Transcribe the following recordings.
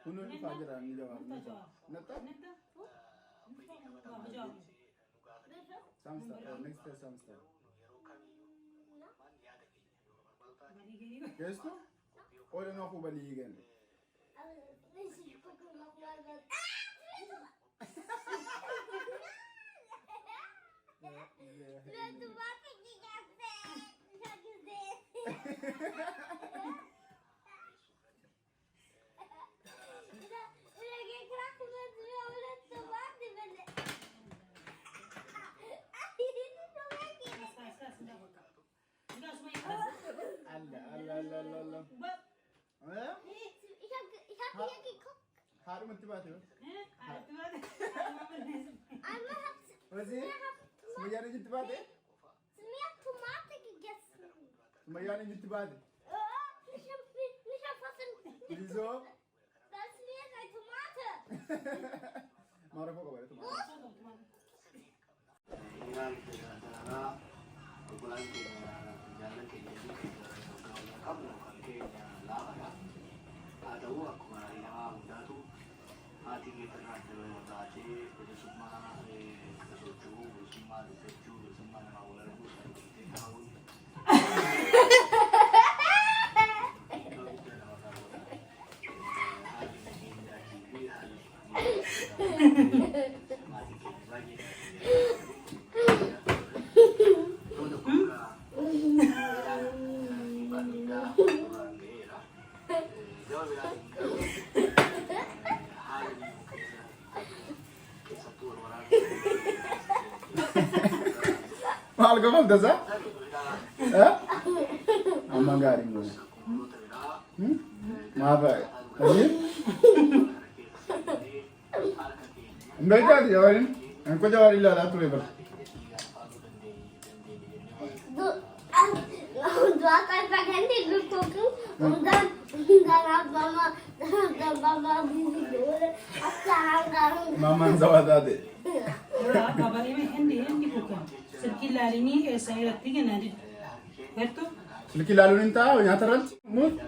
Kunun fajar ni Jawar. Nata? Samstar. Next day Samstar. Kesto? Or no ko bali again. Haru mantibate ho? Wasi? Sumayani jintibate? Sumaya tomate ki guess. Sumayani jintibate? Lizo? Das mir kein Tomate. Mara ko kabare tomate. Iran ke antara bulan ke jalan ke jadi kamu ke lama ada uang kemarin yang udah tuh hati kita nak terwujud jadi semua kesuju semua kesuju semua nama ular itu kita tahu Mahal ka bang dasa? Ha? Ang manggaring mo. Mahaba. Kasi? Ang baik ka, Jawarin. Ang ko Jawarin lala, tuloy ba? Dua kali pakai ni lupa tu, dan mama bisu asal Mama ang sawa dati. Baba ini hindi bukan. Sekila ini saya tinggal nanti. Betul? Silki lalo nin tao, nyataran. Mut.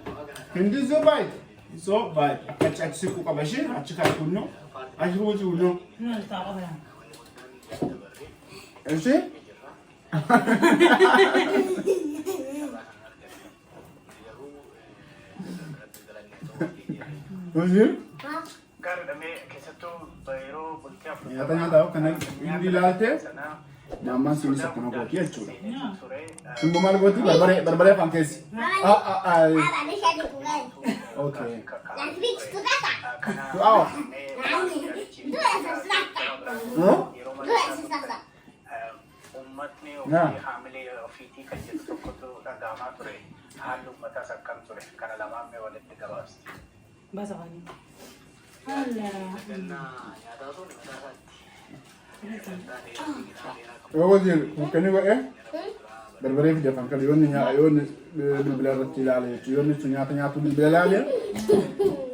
Hindi so bait. So bait. Achi siku ka bashi, achi ka kunno. Achi ho juno. Nol tahu apa. Ese? Ose? Karena kesatu bairo bulti apa? Nyata ho kana hindi lalte. Mama sini sakuna ko kiachu. Sumbo mal goti barbare pankesi. Ada ni saya dipukai. Okay. Nanti itu kata. Tu aw. Nanti itu sesuatu. Huh? Itu sesuatu. उम्मत में हाँ। हामिले फीती का जिस को तो दामा तुरे हाल लोग मता सकम तुरे करना लमा में वाले ते Gawas Bahasa apa ni? Allah. करना याद आ तो नहीं Wo dir kani ko barbare fi defan kala yonni nya yonni bilbila ratilale yonni tu nyata bilbila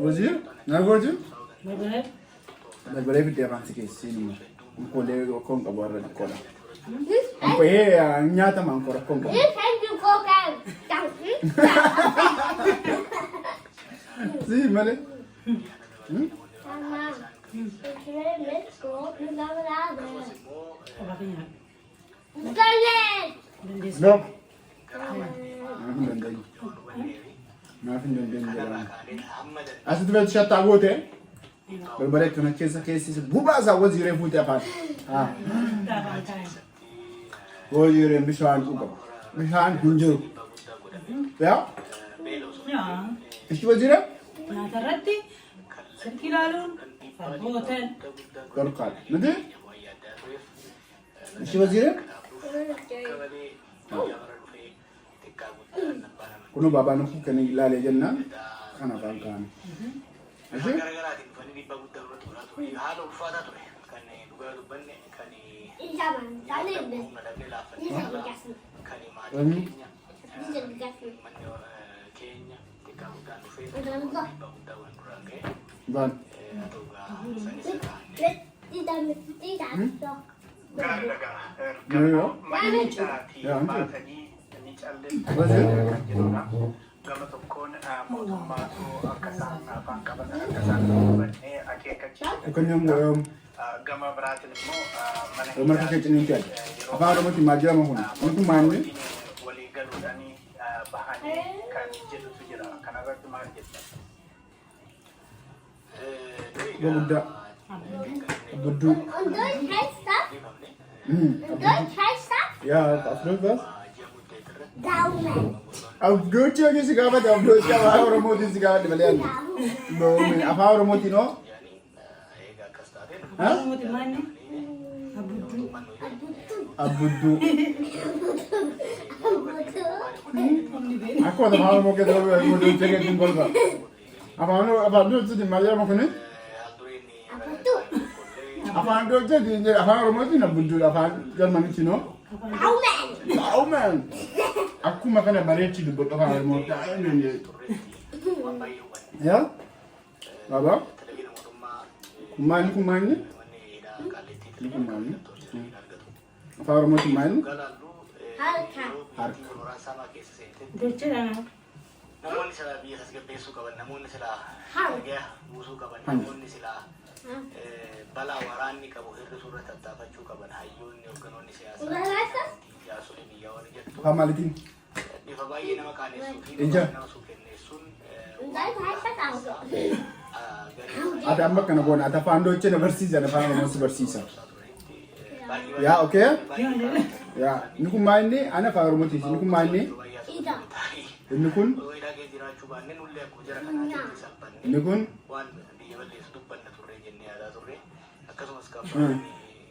wazir na goju Betul? barbare fi defan sike sini ko le ko ko borra ko la ko he nyata man ko ko Thank you, Coca. si male Mama, let's go. Apa punya? Kalian. no ma fin den asu tu vet shatta gote barbare kana kesi buba za wazire futa fa ah Tahu kan? wazire mishan ko mishan kunjo ya Ya. ishi wazire Nah terhati. Sekilalun. Perbuatan. korqat nade ishi wazire kuno baba no kani lale janna kana kan kan ishi gara-gara di fani di bagut darurat turat tuh halo fada tuh kan duga dubanne kan Zaman, kalian deh. nadamne lafan Bisa dikasih. kan Ini. Bisa dikasih. manyo Kenya tika udan fe Udah enggak. bagut dawan kurangge ban atau ga sani sakane Tidak. gara-gara Yo. manita ti Ya, batani ni Wazir. Gama tokkoon mootummaatu akka isaan afaan qaban akka isaan hubannee akeekkachiisa. Bukannya Gama biraatiin immoo mana Umar kakek ini kan. Apa orang mesti maju sama pun. Itu mana? walii galuudhaanii bahanii kan jedhutu jira. Kanarratti maal jetta? Budak. Budu. Und durch heißt das? Und durch heißt das? Ya, apa was? Daumen. Auf Deutsch aja sih kawan. Auf Deutsch apa orang mau sih kawan di Balian. Belum. Apa orang mau tino? Hah? Muti mana? Abudu. Abudu. Aku ada hal mau kita mau cek tinggal kan. Apa anu itu di Malaysia mau kene? Apa tuh? Apa anu itu di apa orang mau tino Abudu apa Jerman itu no? Daumen. Daumen. Aku makan apa reci di botol apa mau tak ini. Ya? Apa? Kumani kumani? Kumani. Apa orang mau kumani? Halka. Dechira. Namoonni sila biyya tasgabbeessuu qaban, namoonni sila Haa. nagaa buusuu qaban, namoonni sila balaa waraanni qabu hir'isuu irra tattaafachuu qaban, hayyoonni hogganoonni siyaasaa, Ulaasa? jaarsolii biyyaa warri jettu Apa malitin? bifa baay'ee nama qaaneessuu fi Ija. nama suukenneessuun Und durch heißt das Auto. garee Ada amma kana bona ada fando ce na barsiisa na fando mo barsiisa. Ya, okay? Ya, ni kun maanni ana faaru moti ni kun maanni Ida. ni kun hidhagee jiraachuu baanneen ullee akkuma jara kanaatti salphanne ni kun waan biyya balleessu dubbanna turre jennee yaadaa turre akkasumas kan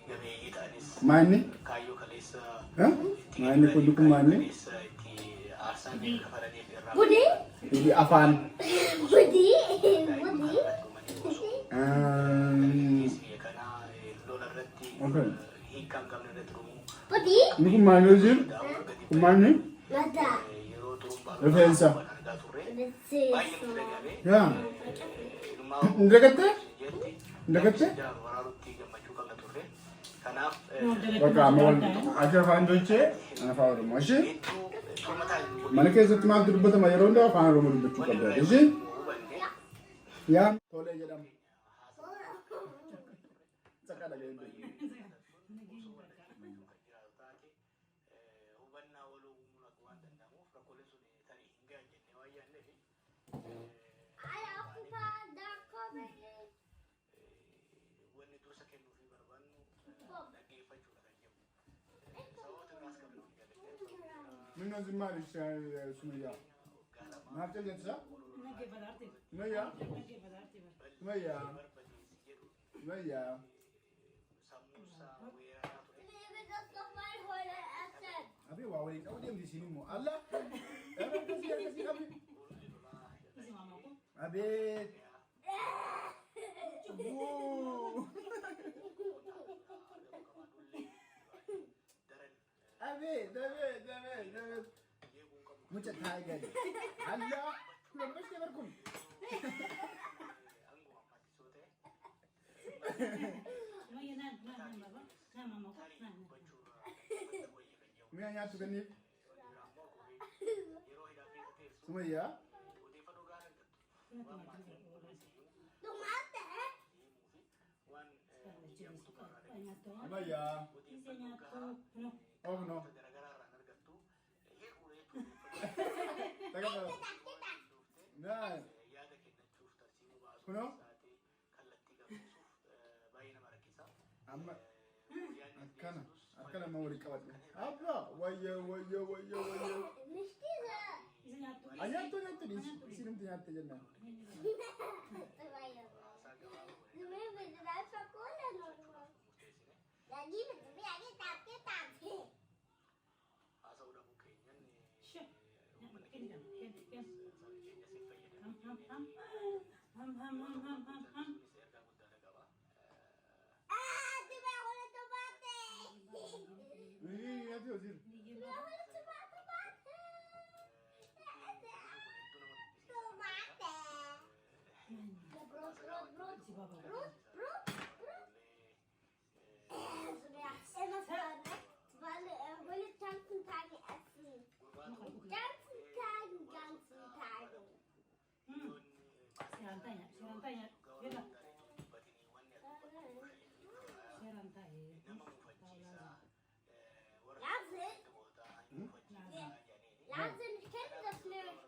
gameeyyii ta'anis maanni kaayyoo kaleessa ha maanni kun ni kun maanni kaleessa itti aarsaa biyya kafalaniif irraa Budi. idi afaan Budi. Budi. biyya kanaa lola irratti okay hiikkaan qabne irratti dhumuu Budi. ni kun maanni ojir kun maanni Mata. yeroo turuun rifeensa argaa turre Bisi. baay'ee nuti dhagahame ya ilmaa ndagatte jetti ndagatte jara waraarutti gammachuu qabna turre kanaaf bakka amma acha fando ce ana faaru mo shi hedduu tumataa mana keessatti maaltu dubbatama yeroo hundaa afaan oromoo dubbachuu qabda ishi hubanne ya tole jedhama sakala gaende hubannaa waloo uumuu akka waan danda'amuuf rakkooleen sun tarii hin gahan jennee waan yaadneef Alle aufgefahren, da komme ich. wanni dursa kennuufii barbaannu dhaggeeffachuudha kan jedhu sababoota biraas qabnu hin galle minno zimmaari sumayya maaf jallensa Nage badarti. sumayya Nage badarti. sumayya sumayya sammuusaa weeraraa ture Ich will das doch mal holen essen. abi waa waliin qabu deemti isin immoo alla akkasii qabi Isi mama ko. abeet abeet abeet abeet abeet mucha taa'e gadi alla kun ammas dabar kun angoo ammaattisoo ta'e Maya na baba. Na mama ko. Na. mi'a nyaattu kenniif yeroo hidhaa keessa teessu sumayya odeeffannoo gaarii argattu Tomate. waan jedhamtu karaa sumayya Isi nyatu. No. ogno garaagaraa irraan argattu hedduu hedduu tagata naa yaada kennachuuf tartiibuu baasuu kuno taatee kallattii qabsiisuuf baay'ee nama rakkisa. amma akkana akkana ma wali qabadhe abba wayyo wayyo wayyo wayyo Nicht diese. Isi nyatu. anyaattu nyaattu isinimti nyaatte jennaan Du willst bitte das verkohlen oder? Ja, liebe, du willst ja nicht das. Haasa'uu dhabuu keenyan Sure. uummanni Kini keenya kan. Kini. keenya si fayyadamu. Ham. Kunis ergaa guddaadha qaba. Ah, du willst ohne Tomate. nyaatti hojii Du willst ohne Tomate. Tomate. Brot, Brot, Brot. Isi baba. Brot, Brot, Brot. So, ja, immer für, weil wir tanzen Tage essen. tanya. Yala. Seran tahe. لازم كذا فلوس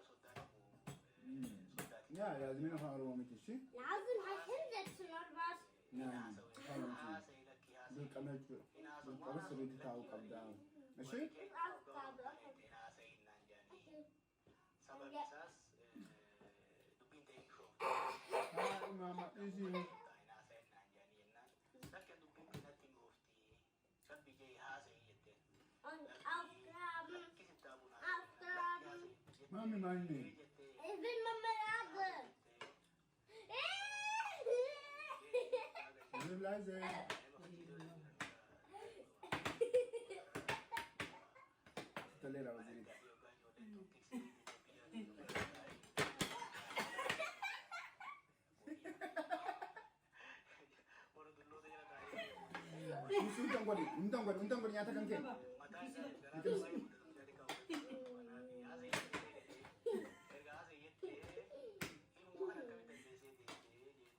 Ya lazım falan olmamak için. لازم هكذا تنور بس Yani falan için. Bir kamera bir kamera süreci tahu kabda. Eşi? Sabab isas dubbiin ta'e shoof. Ha mama isi. Taa'inaa sa'in naan jaanii jennaan. Bakka dubbiin kanatti hin goofti. Sabbi jee haasa'ii jetteen. Lakki sittaa bunaa. Mami mani. Even mama lazım. Zıblaze. Talera waziri. Untung gua nyatakan ke.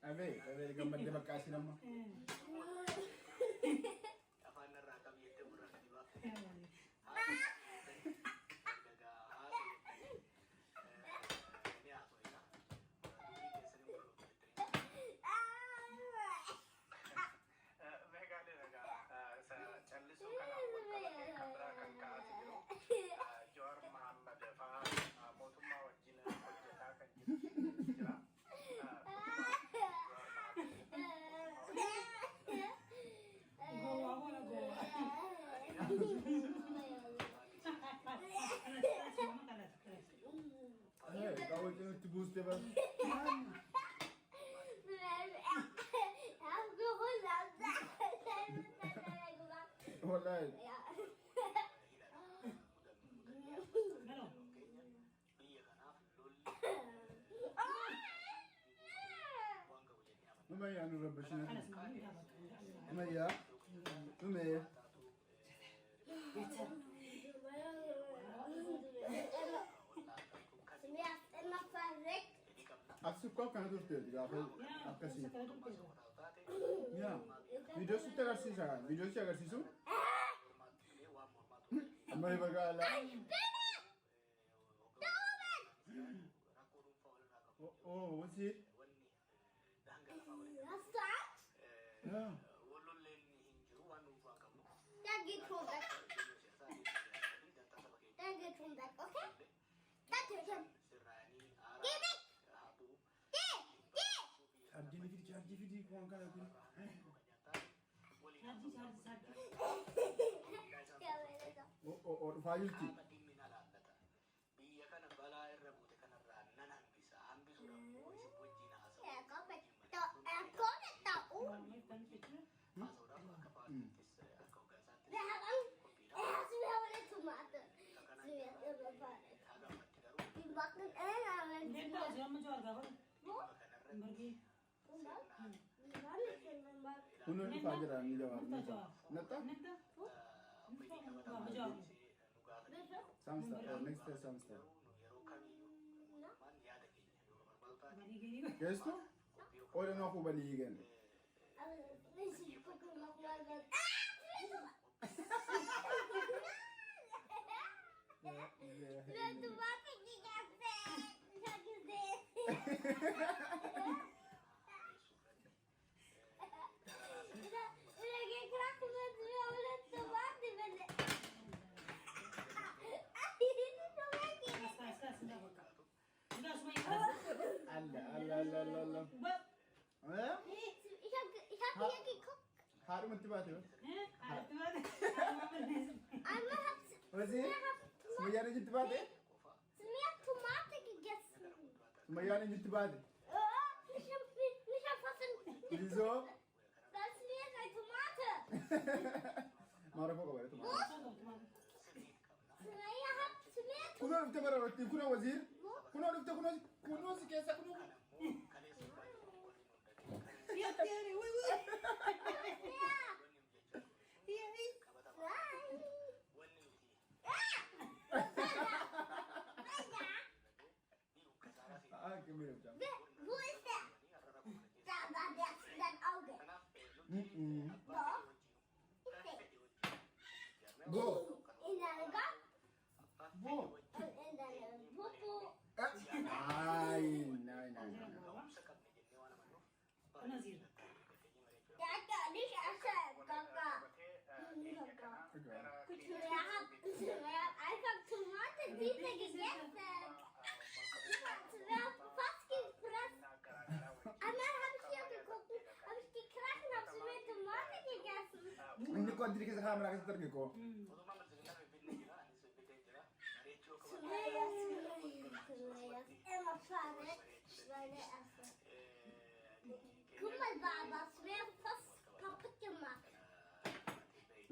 Abe gambar dia bakasi nama. Afaan irraa qabiyyee burra gadi baafte. Callisuu kanaaf walqabatee kan biraa kan ka'aa jiru Jawar Mohammed fa'aa mootummaa wajjin hojjetaa kan jira. Kau jangan tebus dia bang. Wallahi. Mama ya anu rabashina. Mama ya. Mama ya. Aksi kau kan terus dia, apa sih? Ya, video sih tak sih saya, video sih agar sih su. Amai bagala. Oh, what's it? Ya. Okay? That's it. Give it! Charge video kau angkat lagi. Oh, file ti. Biyya kana balaa irra buute kanarraa nan hambisa. Hambisuudhaaf poolisi wajjin haasa'u. Haasa'uudhaaf akka paartiittis akka hoggaasaatti hagammatti garuu Kuno ni fajar ni Jawar. Nata? Samstar. Next day Samstar. Kesto? Olha não for bali igen. Allah. Harus mesti baca. Wazir, semuanya ni jitu baca. Semua tomaten gegessen. Semuanya ni jitu baca. Nicht erfassen. Wieso? Das ist mir eine Tomate. Marah kau kabar tomate. Semua hat zu mir Kuno kita berarti kuno wazir. Kuno si kesa kuno. Ah, kembali macam. Wo ist der Go. In the gut. Go. In the butu. Ay, nay. Ana zira. Kaka, this asal kaka. I have tomato. These are together. Hindi ko diri ka sa camera kasi targi ko.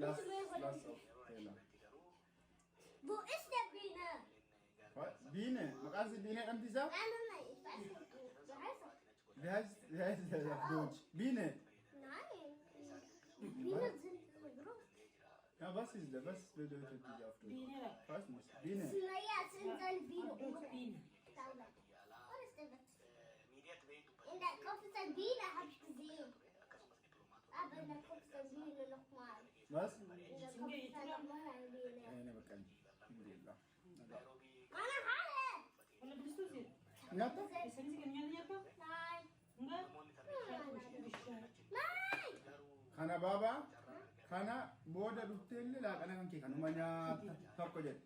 Last of Taylor. Bu is der Biene. What? Biene? Makaas si Biene ang tisa? Nein, ich weiß nicht. Wie heißt das? Wie heißt das auf Deutsch? Biene? Nein. Bienen sind so groß. Ja, was bedeutet die auf Deutsch? Bine bak. Weiß nicht. Biene. Naja, es sind seine Biene. Bine. Was ist der Witz? In der Kopf ist ein Biene, habe ich gesehen. Aber in der Kopf ist ein Biene nochmal. Was? In der Kopf ist ein nochmal ein Biene. Ayun na bakal. Alhamdulillah. Meine Haare! Wala gusto zira. Ngata? Isa ni kanya niya pa. Nein. Enggak. Nein! Kana baba? Kana booda dhuftelle laaqana kan kee kanuma nyaata tokko jedhe.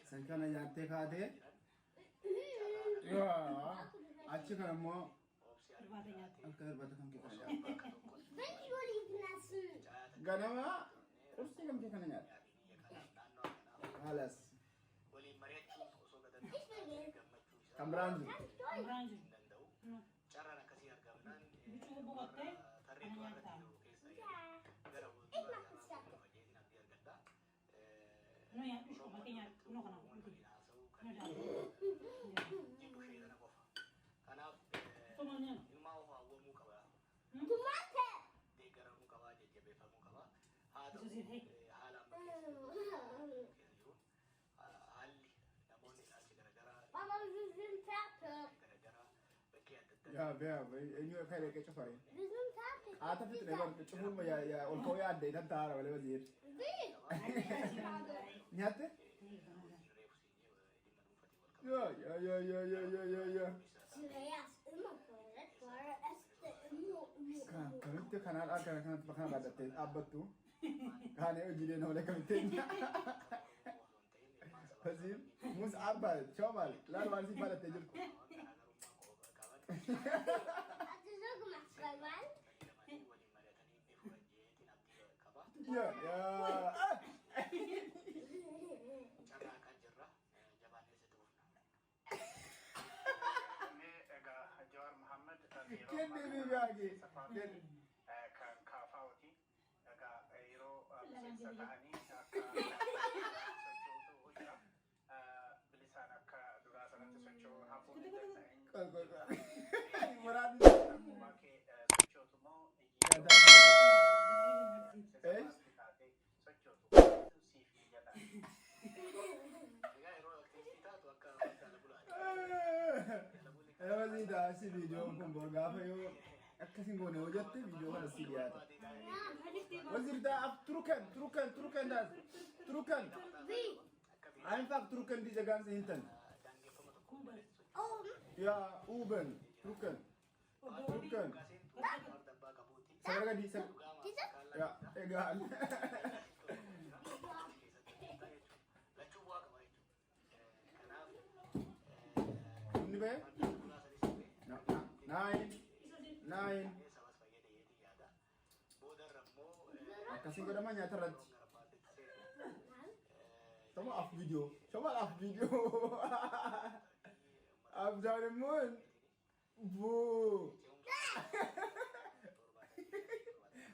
San kana nyaattee kaatee achi kana immoo Berbada nyata. akka darbata kan kee kana nyaata. Wenn die Oliven essen. Ganama qursii kan kee kana nyaata. Halas. Ich will gehen. Kan biraan jiru. Amranju. Bicu ko bukote. Ano nyata. Ich mach das ja. No ya, bicu ko makanya. No kana. No da. Tomanya. Tomate! Itu zira. Hey. Aber wir sind fertig. Yaa bee eenyu fayda kee cufare. Wir sind fertig. Haata fitne bar cufuma yaa ol koo yaadde itan taara wale wazir. Wie? Nyaatte? Ja. Zuerst immer verletzt, weil es immer Kamitti kanaan akkana kanatti bakana baadhattee dhaabbattu. Kaanee hojiilee noolee kamitti. Wazir mus arbaa shoomal laal waan si baadhattee jirtu. Hast du so gemacht, zweimal? Jawar Mohammed Kenni biyaagi. kan kaafawti yeroo miseensa ta'anii akka sochootu hojjeta bilisaan akka duraa sanatti socho'uu hafuun Muraadni. akkuma kee sochootu moo sochootu siif jedha. Wazir daasi viidiyoon kun borgaafa yoo akkasin goone hojjatte viidiyoo kana si dhiyaata. Wazir daaf turukan daas turukan. Wie? Einfach turukan diese ganze hinten. Ja, oben turukan. Sagarga di sa. Diese? Ja, egal. Ini be? Nine. Akkasin godhama nyaata irratti. Sama af video. Abdurrahman. Bu.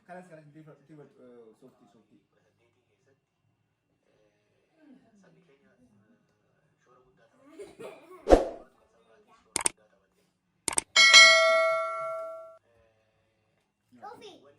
Sekarang tiba softi. Sophie!